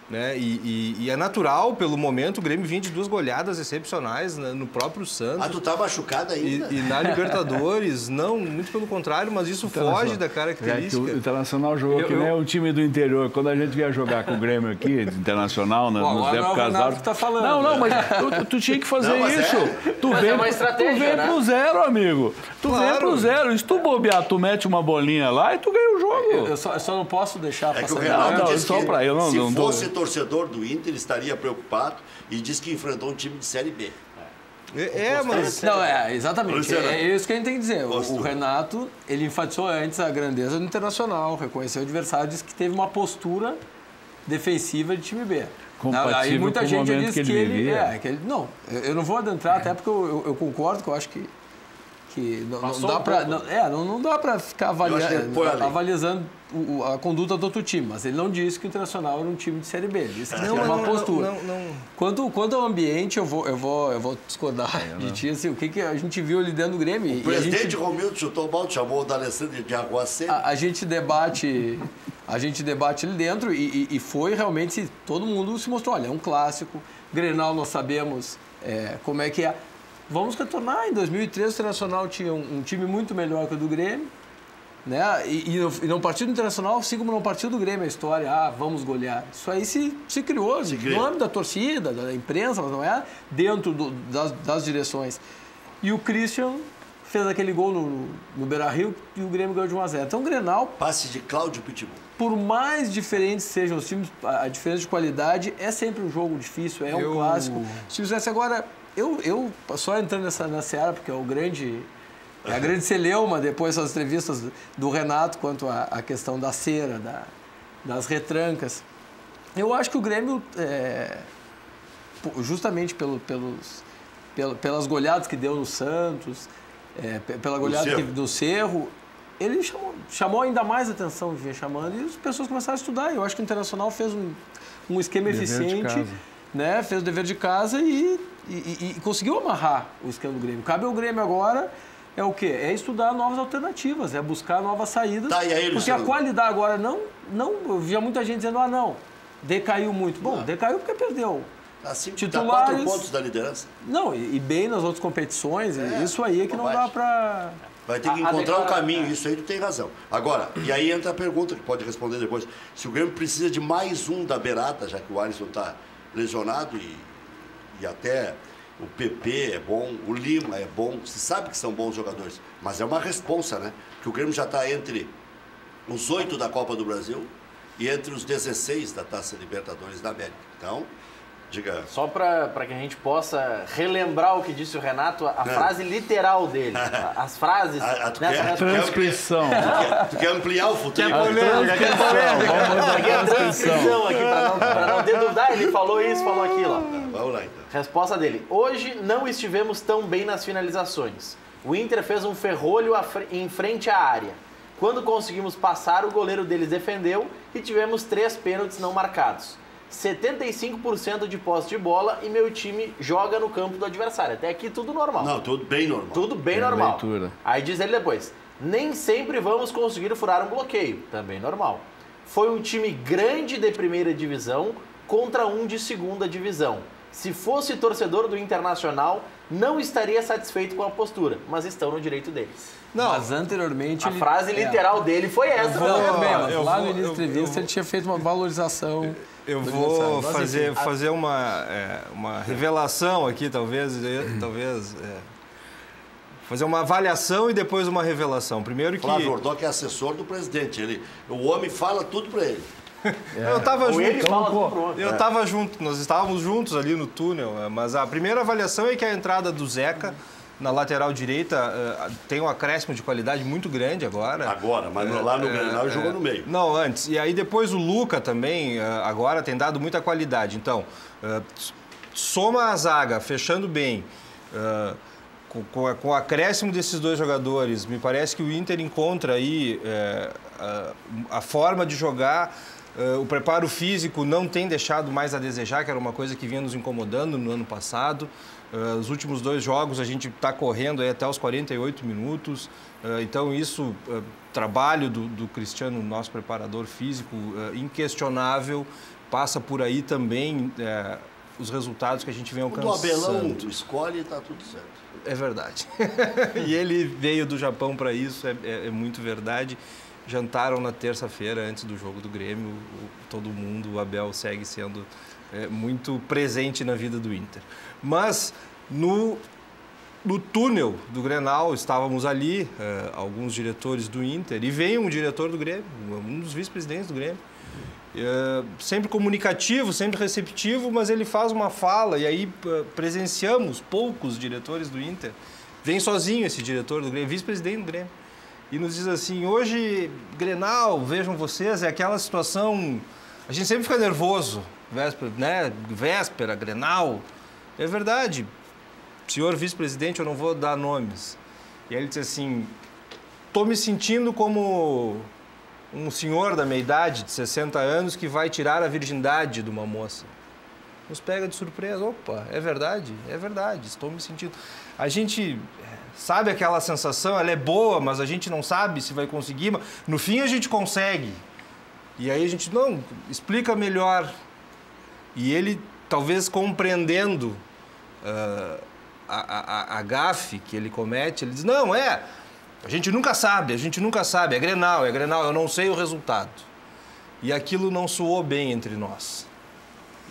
Né? E é natural, pelo momento, o Grêmio vinha de 2 goleadas excepcionais no próprio Santos. Ah, tu tá machucado ainda? E na Libertadores, não, muito pelo contrário, mas isso foge da característica. O Internacional jogou que nem o time do interior. Quando a gente ia jogar com o Grêmio aqui, Internacional, nas épocas altas... Tá falando. Não, mas tu tinha que fazer isso. Tu vem pro zero, amigo. Tu vem pro zero. Se tu bobear, tu mete uma bolinha lá e tu ganha o jogo. Eu só não posso deixar passar. Se fosse torcedor do Inter, estaria preocupado e diz que enfrentou um time de Série B. Mas... Não, exatamente. É isso que a gente tem que dizer. O Renato, ele enfatizou antes a grandeza do Internacional, reconheceu o adversário, disse que teve uma postura defensiva de time B. Aí muita gente diz que ele... Não, eu não vou adentrar, até porque eu concordo, que eu acho que não dá para ficar avaliando a conduta do outro time, mas ele não disse que o Internacional era um time de Série B, ele disse que era uma postura. Quanto ao ambiente, eu vou discordar de ti, assim, o que a gente viu ali dentro do Grêmio. O presidente Romildo chutou mal, chamou o D'Alessandro de Aguacero. A gente debate ali dentro e foi realmente, todo mundo se mostrou, olha, é um clássico, Grenal nós sabemos como é que é. Vamos retornar. Em 2013, o Internacional tinha um time muito melhor que o do Grêmio. Né? E no partido internacional, assim como no partido do Grêmio, a história, vamos golear. Isso aí se criou no âmbito da torcida, da imprensa, mas não é dentro das direções. E o Christian fez aquele gol no Beira-Rio e o Grêmio ganhou de 1-0. Então o Grenal... Passe de Cláudio Pitbull. Por mais diferentes sejam os times, a diferença de qualidade é sempre um jogo difícil, é um clássico. Se fizesse agora... Eu só entrando nessa área, porque é a grande celeuma depois das entrevistas do Renato quanto à questão da cera, das retrancas. Eu acho que o Grêmio, justamente pelas goleadas que deu no Santos, pela goleada do Cerro, ele chamou ainda mais atenção, vinha chamando, e as pessoas começaram a estudar. Eu acho que o Internacional fez um esquema eficiente, né? Fez o dever de casa e conseguiu amarrar o esquema do Grêmio. Cabe ao Grêmio agora... É o quê? É estudar novas alternativas, é buscar novas saídas. Tá, e aí, porque a qualidade agora eu via muita gente dizendo, não, decaiu muito. Bom, decaiu porque perdeu. Titulares, 4 pontos da liderança. Não, e bem nas outras competições, isso aí é que não dá para... Vai ter que encontrar um caminho, isso aí tu tem razão. Agora, e aí entra a pergunta que pode responder depois. Se o Grêmio precisa de mais um da beirada, já que o Alisson está lesionado e até... O PP é bom, o Lima é bom, se sabe que são bons jogadores, mas é uma responsa, né? Porque o Grêmio já está entre os 8 da Copa do Brasil e entre os 16 da Taça Libertadores da América. Então, diga... Só para que a gente possa relembrar o que disse o Renato, a frase literal dele, as frases... A transcrição. Tu quer ampliar o futuro? Aqui é a transcrição, para não ter dúvida, ele falou isso, falou aquilo. Vamos lá, então. Resposta dele. Hoje não estivemos tão bem nas finalizações. O Inter fez um ferrolho em frente à área. Quando conseguimos passar, o goleiro deles defendeu e tivemos 3 pênaltis não marcados. 75% de posse de bola e meu time joga no campo do adversário. Até aqui tudo normal. Não, tudo bem normal. Tudo bem normal. Leitura. Aí diz ele depois, nem sempre vamos conseguir furar um bloqueio. Também normal. Foi um time grande de primeira divisão contra um de segunda divisão. Se fosse torcedor do Internacional, não estaria satisfeito com a postura, mas estão no direito deles. Não, mas anteriormente... A frase literal dele foi essa. Lá no início da entrevista ele tinha feito uma valorização... Eu vou fazer uma revelação aqui, talvez fazer uma avaliação e depois uma revelação. Primeiro que... Flávio Ordoc é assessor do presidente, o homem fala tudo para ele. Eu estava junto, nós estávamos juntos ali no túnel, mas a primeira avaliação é que a entrada do Zeca na lateral direita tem um acréscimo de qualidade muito grande agora. Agora, mas lá no Grenal ele jogou no meio. Não, antes. E aí depois o Luca também agora tem dado muita qualidade. Então, soma a zaga, fechando bem, com o acréscimo desses 2 jogadores, me parece que o Inter encontra aí a forma de jogar. O preparo físico não tem deixado mais a desejar, que era uma coisa que vinha nos incomodando no ano passado. Os últimos 2 jogos a gente está correndo aí até os 48 minutos. Então isso, trabalho do Cristiano, nosso preparador físico, inquestionável, passa por aí também os resultados que a gente vem alcançando. O Abelão escolhe e está tudo certo. É verdade. E ele veio do Japão para isso, é muito verdade. Jantaram na terça-feira, antes do jogo do Grêmio. Todo mundo, o Abel segue sendo muito presente na vida do Inter. Mas no túnel do Grenal, estávamos ali, alguns diretores do Inter, e veio um diretor do Grêmio, um dos vice-presidentes do Grêmio. Sempre comunicativo, sempre receptivo, mas ele faz uma fala, e aí presenciamos poucos diretores do Inter. Vem sozinho esse diretor do Grêmio, vice-presidente do Grêmio. E nos diz assim, hoje, Grenal, vejam vocês, é aquela situação... A gente sempre fica nervoso, véspera, Grenal. É verdade, senhor vice-presidente, eu não vou dar nomes. E aí ele diz assim, estou me sentindo como um senhor da minha idade, de 60 anos, que vai tirar a virgindade de uma moça. Nos pega de surpresa, opa, é verdade, estou me sentindo... A gente... Sabe aquela sensação? Ela é boa, mas a gente não sabe se vai conseguir. Mas no fim, a gente consegue. E aí a gente, não, explica melhor. E ele, talvez compreendendo a gafe que ele comete, ele diz, não, A gente nunca sabe, é Grenal, eu não sei o resultado. E aquilo não soou bem entre nós.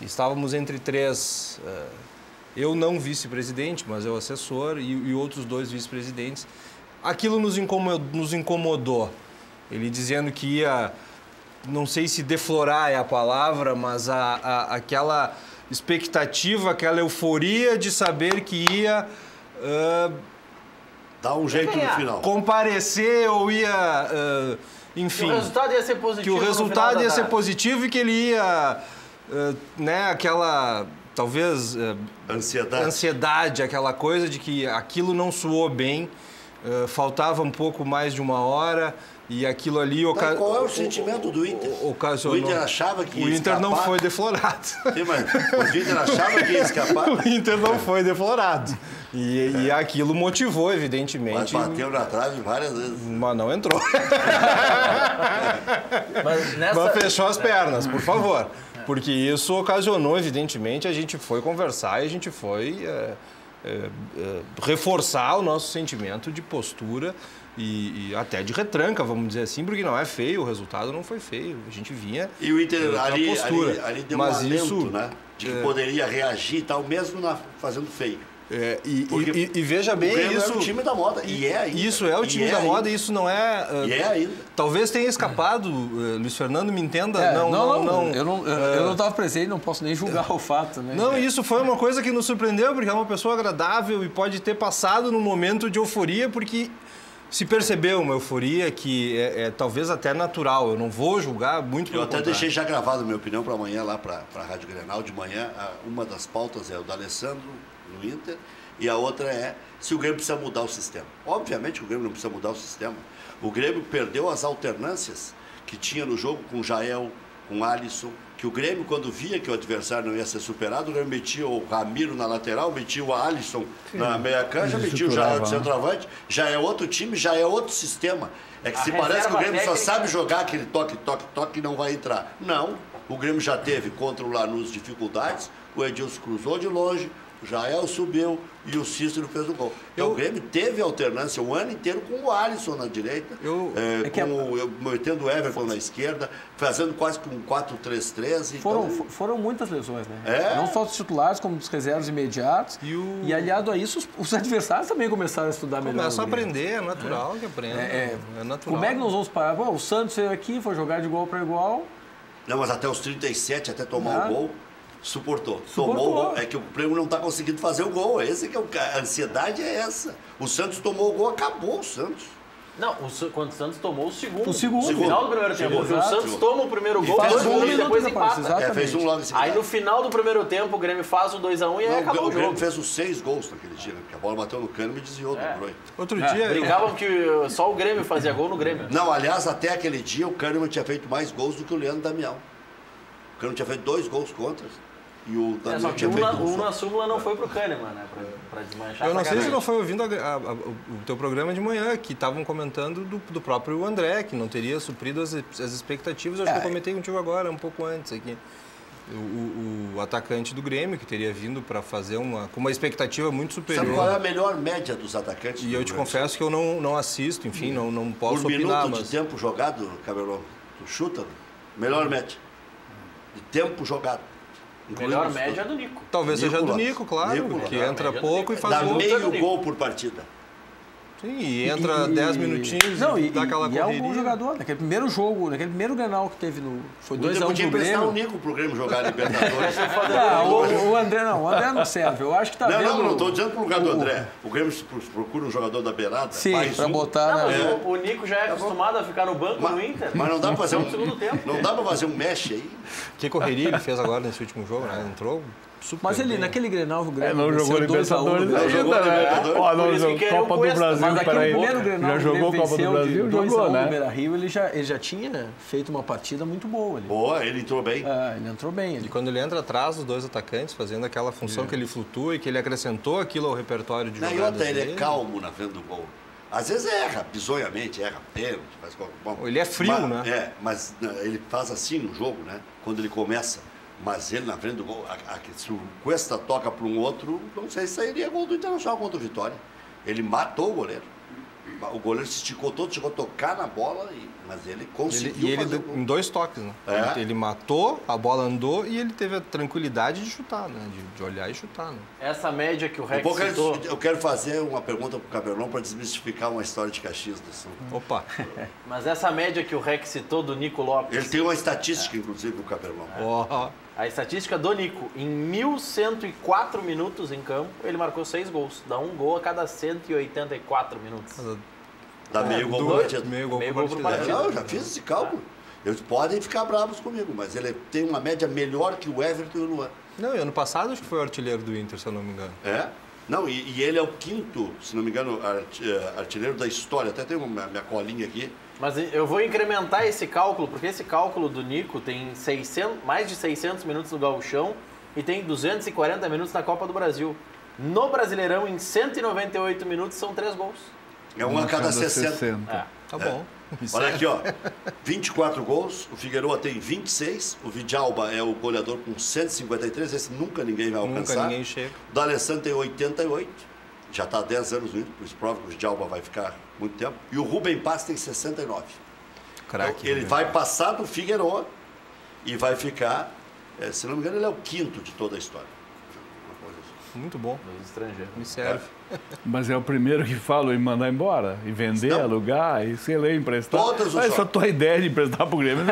Estávamos entre 3, eu não vice-presidente, mas eu assessor, e outros 2 vice-presidentes. Aquilo nos incomodou. Ele dizendo que ia, não sei se deflorar é a palavra, mas aquela expectativa, aquela euforia de saber que ia... Dá um jeito no final. Comparecer ou ia... enfim... Que o resultado ia ser positivo. Que o resultado ia ser positivo e que ele ia... aquela... Talvez... Ansiedade, aquela coisa de que aquilo não soou bem, faltava um pouco mais de 1 hora... E aquilo ali... Qual é o sentimento do Inter? O Inter achava que ia O Inter não foi deflorado. Sim, mas o Inter achava que ia escapar? O Inter não foi deflorado. E aquilo motivou, evidentemente. Mas bateu na trave várias vezes. Mas não entrou. Mas fechou as pernas, por favor. Porque isso ocasionou, evidentemente, a gente foi conversar e a gente foi reforçar o nosso sentimento de postura e até de retranca, vamos dizer assim, porque não é feio, o resultado não foi feio. A gente vinha e o Inter postura. Ali deu um alento, né? De que poderia reagir e tal, mesmo fazendo feio. E veja bem, isso é o time da moda, e é ainda. Isso é o time da moda, e isso não é... E é ainda. Talvez tenha escapado, Luiz Fernando, me entenda. Eu não estava presente, não posso nem julgar o fato, né? Não, isso foi uma coisa que nos surpreendeu, porque é uma pessoa agradável e pode ter passado num momento de euforia, porque se percebeu uma euforia que é talvez até natural. Eu não vou julgar, muito pelo contrário. Deixei já gravado a minha opinião para amanhã, lá para a Rádio Grenal, de manhã. Uma das pautas é o da Alessandro, no Inter, e a outra é se o Grêmio precisa mudar o sistema. Obviamente que o Grêmio não precisa mudar o sistema. O Grêmio perdeu as alternâncias que tinha no jogo com o Jael, com o Alisson, que o Grêmio, quando via que o adversário não ia ser superado, o Grêmio metia o Ramiro na lateral, metia o Alisson na meia cancha, metia o Jael de centroavante, já é outro time, já é outro sistema. É que se parece que o Grêmio só sabe jogar aquele toque e não vai entrar. Não, o Grêmio já teve contra o Lanús dificuldades, o Edilson cruzou de longe, o Jael subiu e o Cícero fez o gol. Então, o Grêmio teve alternância o ano inteiro com o Alisson na direita, metendo o Everton na esquerda, fazendo quase com um 4-3-3. Foram muitas lesões, né? Não só dos titulares, como dos reservas imediatos. E aliado a isso, os adversários também começaram a estudar melhor. Começam a aprender, é natural que aprendam. É natural. Como é que nós vamos parar? Bom, o Santos veio aqui, foi jogar de igual para igual. Não, mas até os 37, até tomar o gol... Suportou. Tomou o gol. É que o Grêmio não está conseguindo fazer o gol. A ansiedade é essa. O Santos tomou o gol, acabou o Santos. Não, quando o Santos tomou o segundo. No final do primeiro tempo. O Santos toma o primeiro gol, faz um e depois empata. Fez um logo em seguida. Aí no final do primeiro tempo o Grêmio faz o 2-1 e aí acabou o jogo. O Grêmio fez os 6 gols naquele dia, porque a bola bateu no cano e desviou do Groi. Outro dia... Brincavam que só o Grêmio fazia gol no Grêmio. Não, aliás, até aquele dia o Kahneman tinha feito mais gols do que o Leandro Damião. O Kahneman tinha feito 2 gols contra. E o só que um na súmula não foi pro Kahneman, né? Pra desmanchar. Eu não sei se não foi ouvindo o teu programa de manhã, que estavam comentando do próprio André, que não teria suprido as expectativas. Eu acho que eu comentei contigo agora, um pouco antes aqui. O atacante do Grêmio, que teria vindo para fazer com uma expectativa muito superior. Sabe qual é a melhor média dos atacantes? E eu te confesso que eu não assisto, enfim, não posso opinar. Por minuto de tempo jogado, Cabelão, tu chuta, melhor média de tempo jogado. Melhor média é do Nico. Talvez seja do Nico, claro, que entra pouco e faz gol. Dá meio gol por partida. Sim, e entra 10 minutinhos e dá aquela correria. E é um bom jogador. Naquele primeiro jogo, naquele primeiro Grenal que teve foi 2-1 pro Grêmio. Podia emprestar o Nico pro Grêmio jogar Libertadores. O André não serve. Eu acho que tá vendo... Não estou dizendo pro lugar do André. O Grêmio procura um jogador da beirada. Sim, para botar... O Nico já é acostumado a ficar no banco no Inter. Mas não dá para fazer não dá para fazer um mesh aí. Que correria ele fez agora nesse último jogo, né? Entrou... Mas ele, naquele Grenal, o Grêmio não jogou Libertadores ainda, né? Não jogou Copa do Brasil, peraí. Já jogou Copa do Brasil? Jogou, né? No Beira-Rio, ele já tinha feito uma partida muito boa ali. Boa, ele entrou bem. Ele entrou bem. E quando ele entra atrás dos 2 atacantes, fazendo aquela função que ele flutua e que ele acrescentou aquilo ao repertório de jogadas dele. Ele é calmo na frente do gol. Às vezes erra, bizonhamente, erra pênalti, faz qualquer coisa. Ele é frio, né? Mas ele faz assim no jogo, né? Quando ele começa. Mas ele na frente do gol, se o Cuesta toca para um outro, não sei se sairia gol do Internacional contra o Vitória. Ele matou o goleiro. O goleiro se esticou todo, chegou a tocar na bola, mas ele conseguiu fazer o gol. Em 2 toques, né? Ele matou, a bola andou e ele teve a tranquilidade de chutar, né? De olhar e chutar, né? Essa média que o Rex citou... Eu quero fazer uma pergunta para o Cabelão para desmistificar uma história de Caxias do Sul. Opa! Mas essa média que o Rex citou do Nico Lopes... Ele tem uma estatística, inclusive, o Cabelão. A estatística do Nico, em 1.104 minutos em campo, ele marcou 6 gols. Dá um gol a cada 184 minutos. Dá meio gol por partida. Meio gol por partida. Não, eu já fiz esse cálculo. Eles podem ficar bravos comigo, mas ele tem uma média melhor que o Everton e o Luan. Não, e ano passado acho que foi o artilheiro do Inter, se eu não me engano. É? Não, e ele é o 5º, se não me engano, artilheiro da história. Até tem minha colinha aqui. Mas eu vou incrementar esse cálculo, porque esse cálculo do Nico tem mais de 600 minutos no Gauchão e tem 240 minutos na Copa do Brasil. No Brasileirão, em 198 minutos, são 3 gols. É um a cada 60. Tá bom. Olha aqui, ó. 24 gols, o Figueroa tem 26, o Vidalba é o goleador com 153, esse nunca ninguém vai alcançar. Nunca ninguém chega. O D'Alessandro tem 88, já está há 10 anos no Inter, por isso prova que o Vidalba vai ficar muito tempo. E o Rubem Paz tem 69. Craque. Então, ele vai passar do Figueroa e vai ficar, se não me engano, ele é o 5º de toda a história. Muito bom. Dos estrangeiros. Me serve. Mas é o primeiro que fala em mandar embora, e vender, alugar, e sei lá, emprestar. Todas os Essa tua ideia de emprestar pro Grêmio,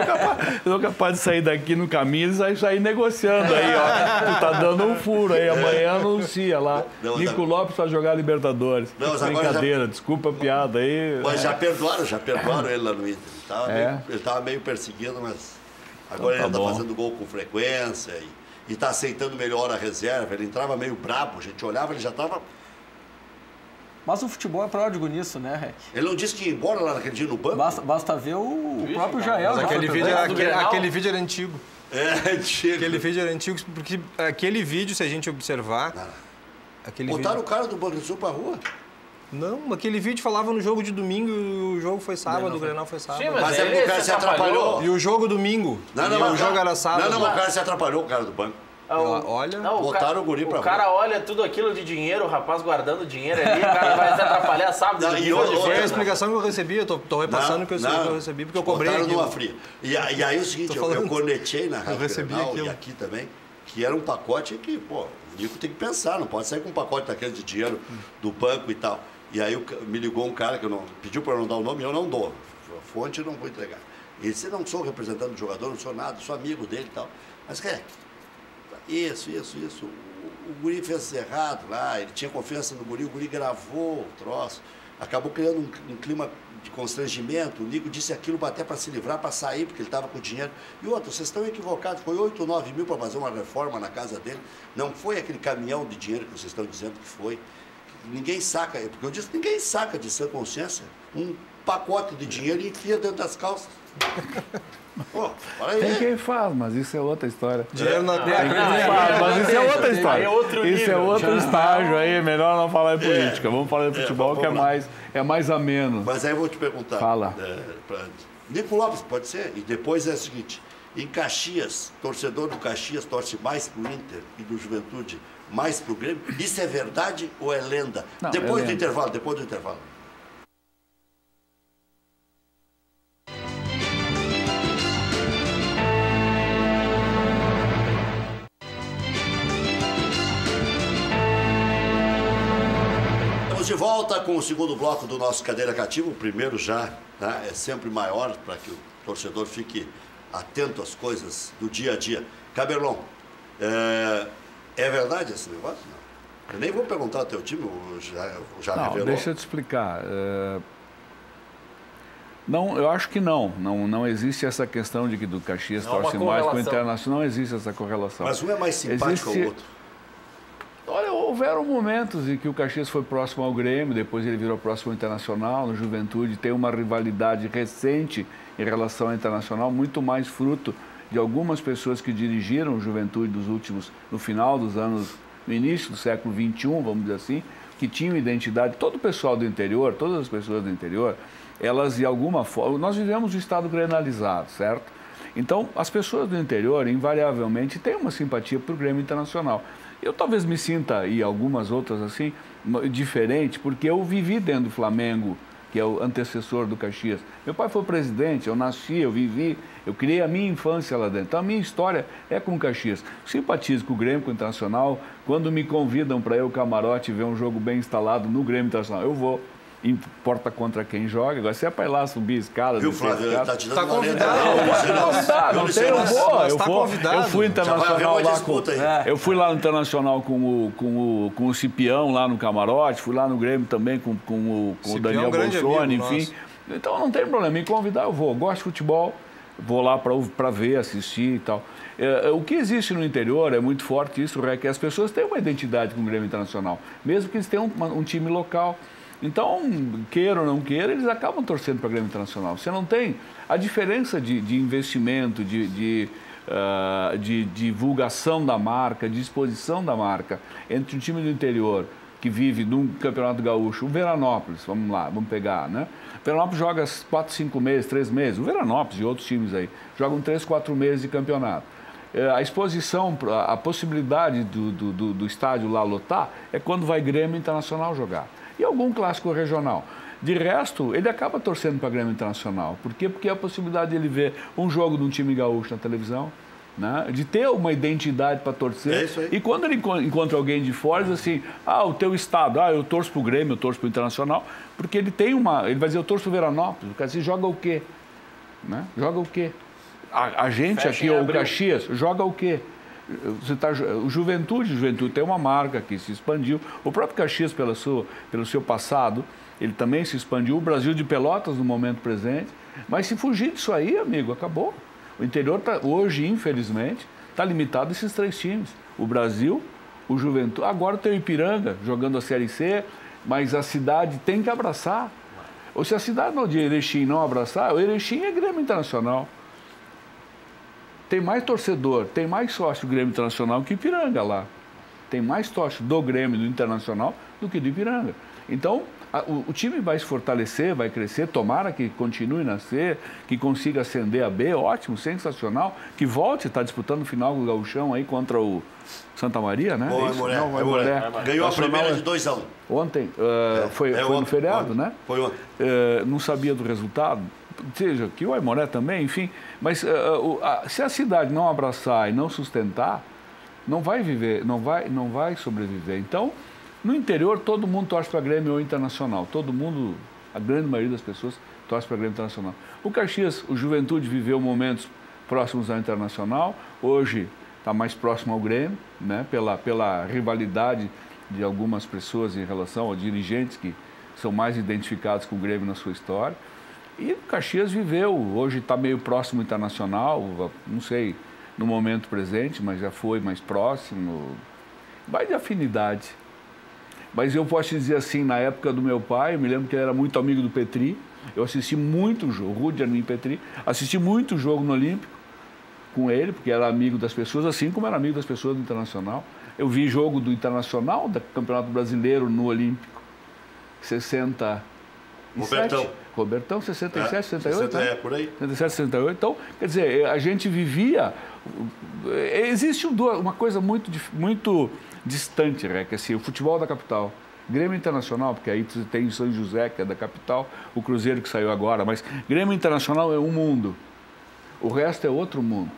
eu sou capaz de sair daqui no caminho e sair negociando aí, ó. Tu tá dando um furo aí, amanhã anuncia lá. Nico Lopes vai jogar Libertadores. Não, brincadeira, desculpa a piada aí. Mas já perdoaram ele lá no Inter. Ele tava meio perseguido, mas agora ele anda fazendo gol com frequência e está aceitando melhor a reserva. Ele entrava meio brabo, a gente olhava, ele já estava... Mas o futebol é pródigo nisso, né, Rec? Ele não disse que ia embora lá naquele dia no banco? Basta ver o próprio Jael. Mas aquele vídeo era antigo. Antigo. Aquele vídeo era antigo, porque aquele vídeo, se a gente observar... Botaram o cara do Banco do Sul pra rua? Não, aquele vídeo falava no jogo de domingo e o jogo foi sábado, o Grenal foi sábado. Sim, mas é porque o cara se atrapalhou. E o jogo domingo. O jogo era sábado. Não, o cara se atrapalhou, o cara do banco. Olha, botaram o guri pra rua. O cara olha tudo aquilo de dinheiro, o rapaz guardando dinheiro ali, o cara vai se atrapalhar sábado. Foi a explicação que eu recebi, eu tô repassando o que eu recebi, porque eu cobrei aquilo. Numa fria. E aí o seguinte, eu cornetei na Rádio Grenal e aqui também, que era um pacote que, pô, o Nico tem que pensar, não pode sair com um pacote daquele de dinheiro do banco e tal. E aí me ligou um cara que pediu para eu não dar o nome, eu não dou. A fonte eu não vou entregar. Ele disse, não sou representante do jogador, não sou nada, sou amigo dele e tal. Mas, isso. O guri fez errado lá, ele tinha confiança no guri, o guri gravou o troço. Acabou criando um clima de constrangimento. O Nico disse aquilo até para se livrar, para sair, porque ele estava com dinheiro. E outro, vocês estão equivocados, foi 8 ou 9 mil para fazer uma reforma na casa dele. Não foi aquele caminhão de dinheiro que vocês estão dizendo que foi. Ninguém saca, porque eu disse, ninguém saca de sã consciência um pacote de dinheiro e enfia dentro das calças. Pô, tem quem faz, mas isso é outra história. Dinheiro na mas isso é outra história. Isso é outro estágio aí, melhor não falar de política. Vamos falar de futebol que é mais ameno. Mas aí eu vou te perguntar. Fala. Nico Lopes, pode ser? E depois é o seguinte, em Caxias, torcedor do Caxias torce mais pro Inter e do Juventude mais pro Grêmio. Isso é verdade ou é lenda? Não, depois do intervalo. Estamos de volta com o segundo bloco do nosso Cadeira Cativa. O primeiro já, né, é sempre maior para que o torcedor fique atento às coisas do dia a dia. Cabelão, é verdade esse negócio? Não. Eu nem vou perguntar ao teu time, já não, revelou. Deixa eu te explicar. Não, eu acho que não existe essa questão de que do Caxias torce mais para o Internacional, não existe essa correlação. Mas um é mais simpático ao outro. Olha, houveram momentos em que o Caxias foi próximo ao Grêmio, depois ele virou próximo ao Internacional, no Juventude tem uma rivalidade recente em relação ao Internacional, muito mais fruto de algumas pessoas que dirigiram o Juventude no final dos anos, no início do século XXI, vamos dizer assim, que tinham identidade, todo o pessoal do interior, todas as pessoas do interior, elas de alguma forma, nós vivemos um estado grenalizado, certo? Então, as pessoas do interior, invariavelmente, têm uma simpatia para o Grêmio Internacional. Eu talvez me sinta, e algumas outras assim, diferente, porque eu vivi dentro do Flamengo, que é o antecessor do Caxias. Meu pai foi presidente, eu nasci, eu vivi, eu criei a minha infância lá dentro. Então a minha história é com o Caxias. Simpatizo com o Grêmio, com o Internacional. Quando me convidam para ir ao camarote ver um jogo bem instalado no Grêmio Internacional, eu vou. Importa contra quem joga. Agora, se é para ir lá subir escadas... Viu, Flávio? Tá te dando Tá uma letra. convidado. Não tem, eu vou. Eu fui internacional lá Eu fui lá no Internacional com o Cipião lá no camarote, fui lá no Grêmio também com o Daniel Bolsoni, enfim. Então não tem problema, me convidar eu vou. Gosto de futebol, vou lá para ver, assistir e tal. O que existe no interior é muito forte isso, é que as pessoas têm uma identidade com o Grêmio Internacional, mesmo que eles tenham um time local. Então, queira ou não queira, eles acabam torcendo para o Grêmio Internacional. Você não tem a diferença de investimento, de divulgação da marca, de exposição da marca entre um time do interior que vive num campeonato gaúcho, o Veranópolis, vamos lá, vamos pegar, né? O Veranópolis joga 4, 5 meses, 3 meses, o Veranópolis e outros times aí jogam 3, 4 meses de campeonato. A exposição, a possibilidade do estádio lá lotar é quando vai Grêmio Internacional jogar. E algum clássico regional. De resto, ele acaba torcendo para o Grêmio Internacional. Por quê? Porque a possibilidade de ele ver um jogo de um time gaúcho na televisão, né? De ter uma identidade para torcer. É isso aí. E quando ele encontra alguém de fora, diz assim, o teu estado, eu torço para o Grêmio, eu torço para o Internacional, porque ele tem ele vai dizer, eu torço para o Veranópolis. O Caxias joga o quê? Né? Joga o quê? A gente Fecha aqui, em ou o abril. Caxias, joga o quê? O Juventude tem uma marca que se expandiu. O próprio Caxias, pelo seu passado, ele também se expandiu. O Brasil de Pelotas no momento presente. Mas se fugir disso aí, amigo, acabou. O interior hoje, infelizmente, está limitado a esses 3 times. O Brasil, o Juventude, agora tem o Ipiranga jogando a Série C, mas a cidade tem que abraçar. Ou se a cidade de Erechim não abraçar, o Erechim é Grêmio Internacional. Tem mais torcedor, tem mais sócio do Grêmio Internacional que Ipiranga lá. Tem mais sócio do Grêmio do Internacional do que do Ipiranga. Então, o time vai se fortalecer, vai crescer, tomara que continue a nascer, que consiga ascender a B, ótimo, sensacional, que volte, está disputando o final do Gauchão aí contra o Santa Maria, né? Bom, Aimoré. Ganhou a primeira de 2-1. Ontem, foi no feriado, né? Foi ontem. Não sabia do resultado. Seja que o Aimoré também, enfim, mas se a cidade não abraçar e não sustentar, não vai viver, não vai sobreviver. Então, no interior, todo mundo torce para Grêmio ou Internacional. Todo mundo, a grande maioria das pessoas, torce para Grêmio Internacional. O Caxias, o Juventude viveu momentos próximos ao Internacional, hoje está mais próximo ao Grêmio, né, pela rivalidade de algumas pessoas em relação a dirigentes que são mais identificados com o Grêmio na sua história. E o Caxias viveu, hoje está meio próximo ao Internacional, não sei no momento presente, mas já foi mais próximo. Vai de afinidade. Mas eu posso te dizer assim, na época do meu pai, eu me lembro que ele era muito amigo do Petri, eu assisti muito jogo, Rudy Armin Petri, assisti muito jogo no Olímpico com ele, porque era amigo das pessoas, assim como era amigo das pessoas do Internacional. Eu vi jogo do Internacional, do Campeonato Brasileiro no Olímpico, 67. Robertão, 67, 68, né? Por aí. 67, 68. Então, quer dizer, a gente vivia... Existe uma coisa muito distante, né? Que assim, o futebol da capital, Grêmio Internacional, porque aí você tem São José, que é da capital, o Cruzeiro que saiu agora, mas Grêmio Internacional é um mundo. O resto é outro mundo.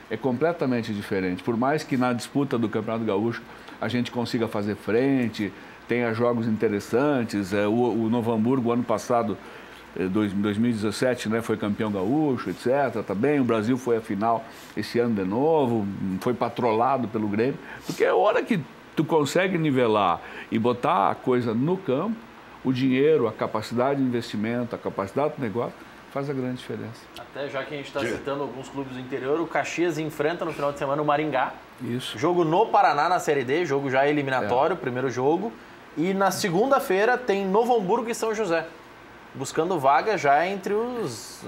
É completamente diferente. Por mais que na disputa do Campeonato Gaúcho a gente consiga fazer frente, tenha jogos interessantes, o Novo Hamburgo, ano passado, 2017, né, foi campeão gaúcho, etc. Também o Brasil foi à final esse ano de novo, foi patrolado pelo Grêmio, porque é hora que tu consegue nivelar e botar a coisa no campo, o dinheiro, a capacidade de investimento, a capacidade do negócio, faz a grande diferença. Até já que a gente está citando alguns clubes do interior, o Caxias enfrenta no final de semana o Maringá. Isso. Jogo no Paraná na Série D, jogo já eliminatório, primeiro jogo. E na segunda-feira tem Novo Hamburgo e São José, buscando vaga já entre os